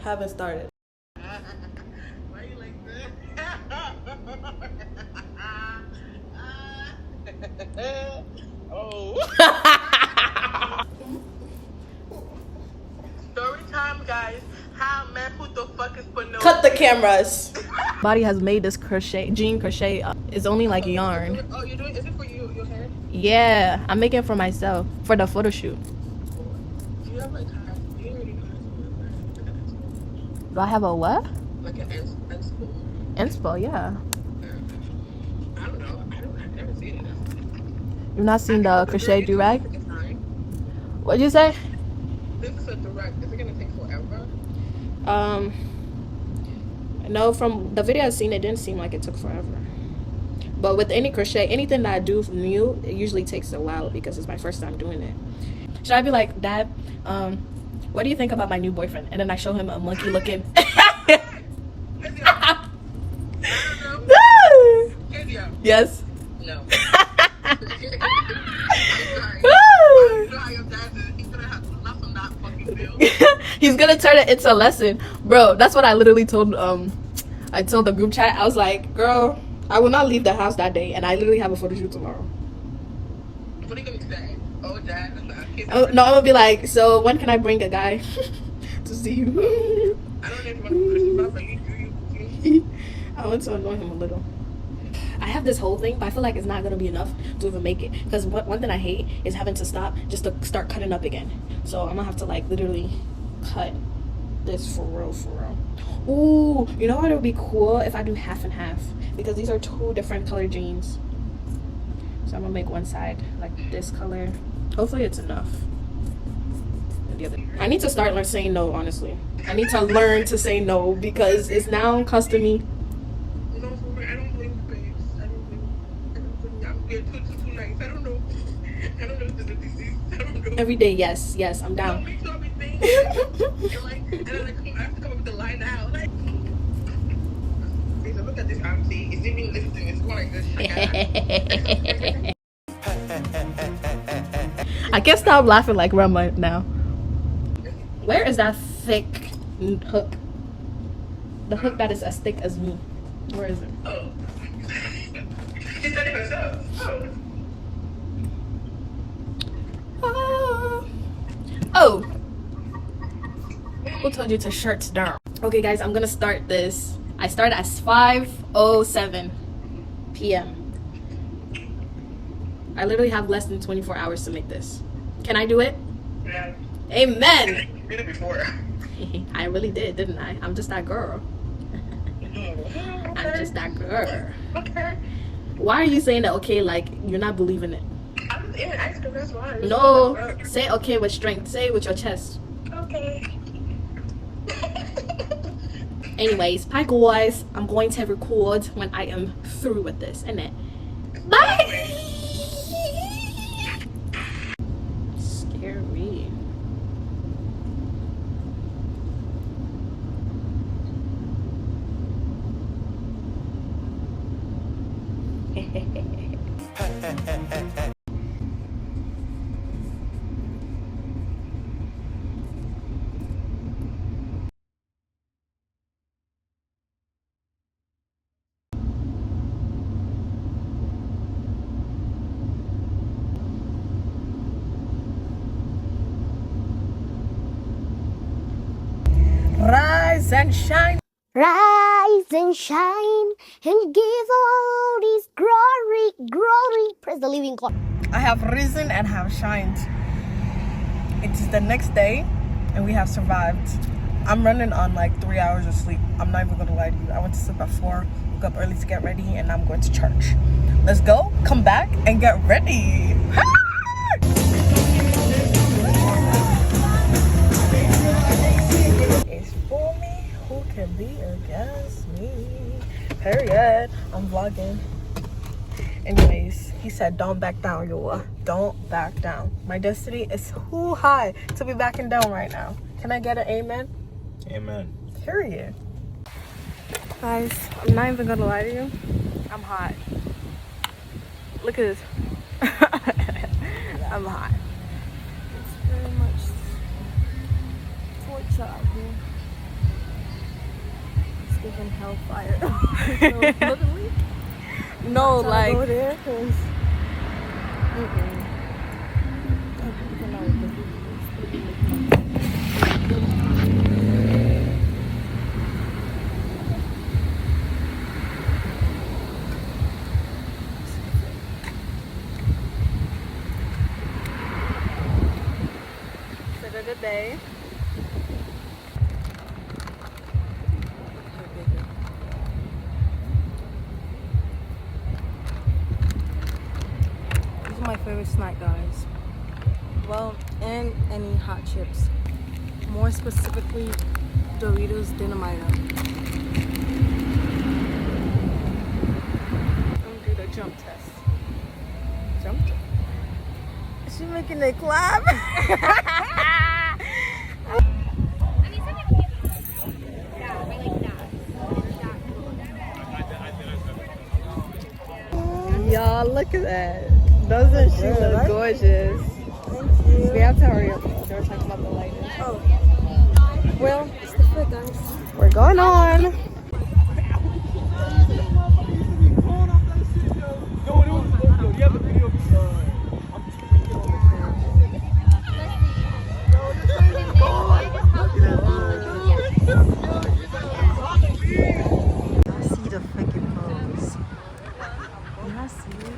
haven't started. Why you like that? Oh. Story time, guys. How man put the fuck is put no. Cut the cameras. Body has made this jean crochet. It's only like yarn. Oh, you're doing? Is it for you? Your hair? Yeah, I'm making it for myself for the photo shoot. Do you have like do you already know how to do it? Do I have a what? Like an inspo? Inspo, yeah. I don't know. I've never seen it. You've not seen the crochet durag? What'd you say? This is a Durag. Is it gonna take forever? No, from the video I've seen, it didn't seem like it took forever. But with any crochet, anything that I do new, it usually takes a while because it's my first time doing it. Should I be like, Dad, what do you think about my new boyfriend? And then I show him a monkey looking. Yes. No. He's gonna turn it into a lesson, bro. That's what I literally told I told the group chat. I was like, girl, I will not leave the house that day, and I literally have a photo shoot tomorrow. What are you gonna say? Oh, Dad. No, I'm gonna be like, so when can I bring a guy to see you? I don't even want to Christmas, but you. I want to annoy him a little. I have this whole thing, but I feel like it's not gonna be enough to even make it. Because one thing I hate is having to stop just to start cutting up again. So I'm gonna have to like literally cut this for real, for real. Ooh, you know what? It would be cool if I do half and half, because these are two different color jeans. So I'm gonna make one side like this color. Hopefully it's enough. And the other. I need to start saying no. Honestly, I need to learn to say no because it's now costing me. No, for me, I don't blame you, babes. I don't blame you. I'm too nice. I don't know. I don't know if there's a disease. I don't know. Every day, yes, I'm down. Me too, I'll be thinking. and then I have to come up with the line now. Like, okay, so look at this arm. See, it's even lifting. It's going like this. I can't stop laughing like Rama now. Where is that thick hook? The hook that is as thick as me. Where is it? Oh. She said it herself. Oh. Who told you to shirts down? Okay, guys, I'm gonna start this. I start at 5:07 p.m. I literally have less than 24 hours to make this. Can I do it? Yeah. Amen. You did it before. I really did, didn't I? I'm just that girl. I'm just that girl. Okay. Why are you saying that okay like you're not believing it? I'm just eating ice cream, that's why. No, say okay with strength. Say it with your chest. Okay. Anyways, bye guys. I'm going to record when I am through with this. And then bye. Scary. Rise and shine. Rise and shine and give all this glory, glory. Praise the living God. I have risen and have shined. It is the next day and we have survived. I'm running on like 3 hours of sleep. I'm not even gonna lie to you. I went to sleep at 4, woke up early to get ready, and I'm going to church. Let's go, come back, and get ready. It's for me, who can be against me? Period. I'm vlogging. Anyways, he said don't back down, y'all. Don't back down. My destiny is too high to be backing down right now. Can I get an amen? Amen. Period. Guys, I'm not even gonna lie to you. I'm hot. Look at this. I'm hot. It's very much torture out here. giving hellfire. So, literally, No, like. go there, cause. Good day. These are my favorite snack, guys. Well, and any hot chips. More specifically, Doritos Dynamite. I'm gonna do the jump test. Jump? She making it clap. Y'all, look at that. Doesn't she look right? gorgeous? Thank you. We have to hurry up. They were talking about the lighting. Oh. Well, it's the fit, guys. We're going on. See the freaking pose. Can I see it?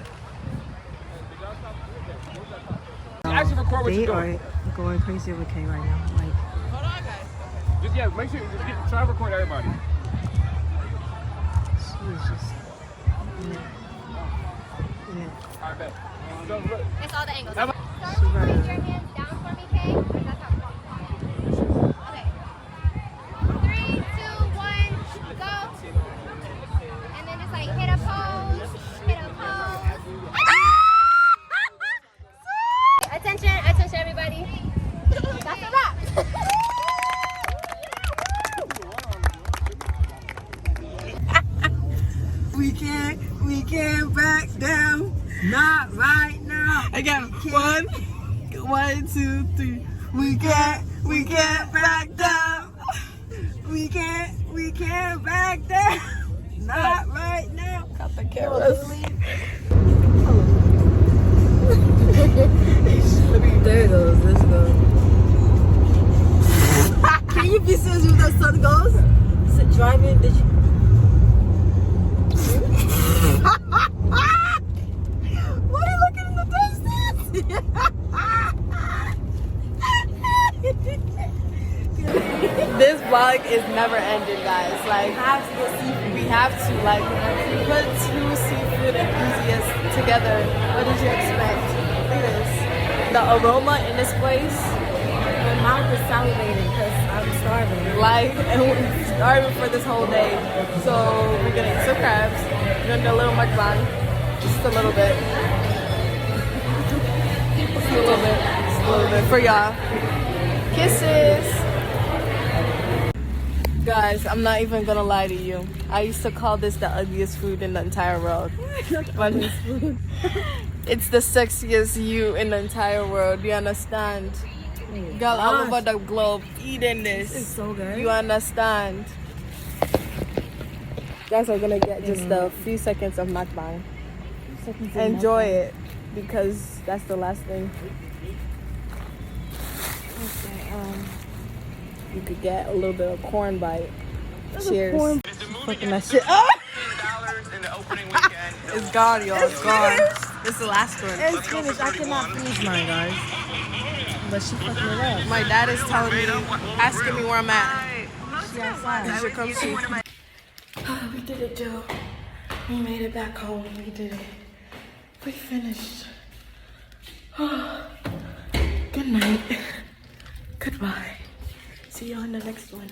They are going crazy with Kay right now. Like, Just make sure try to record everybody. she is just. I bet. It's all the angles. She's Put right. your hands down for me, Kay. That's how okay. 3, 2, 1, go. And then just like hit a pose. Hit a pose. Attention, attention, everybody. That's a wrap. We can't back down. Not right now. Again, 1, 2, 3. We can't back down. We can't back down. Not right now. Got the cameras. There it goes. Let's go. Can you be serious if the sun goes? Is it driving? Did you? What are you looking in the distance? This vlog is never ending, guys. Like, we have to. Like, put 2 seafood enthusiasts together. What did you expect? Look at this. The aroma in this place. My mouth is salivating because I'm starving. Like, and we're starving for this whole day. So we're gonna eat some crabs. We're gonna do a little mukbang. Just a little bit. Just a little bit. Just a little bit for y'all. Kisses. Guys, I'm not even gonna lie to you. I used to call this the ugliest food in the entire world. But it's the sexiest you in the entire world. You understand? Girl all over the globe eating this. It's so good. You understand? Guys are gonna get just a few seconds of mukbang. Enjoy it because that's the last thing. You could get a little bit of corn bite. Cheers. Fucking that shit. Oh! It's gone, y'all. It's gone. It's the last one. It's finished. I cannot finish mine, guys. But she fucking it up. My dad is telling me, asking me where I'm at. She outside. You should come see. We did it, Joe. We made it back home. We did it. We finished. Good night. Goodbye. See you on the next one.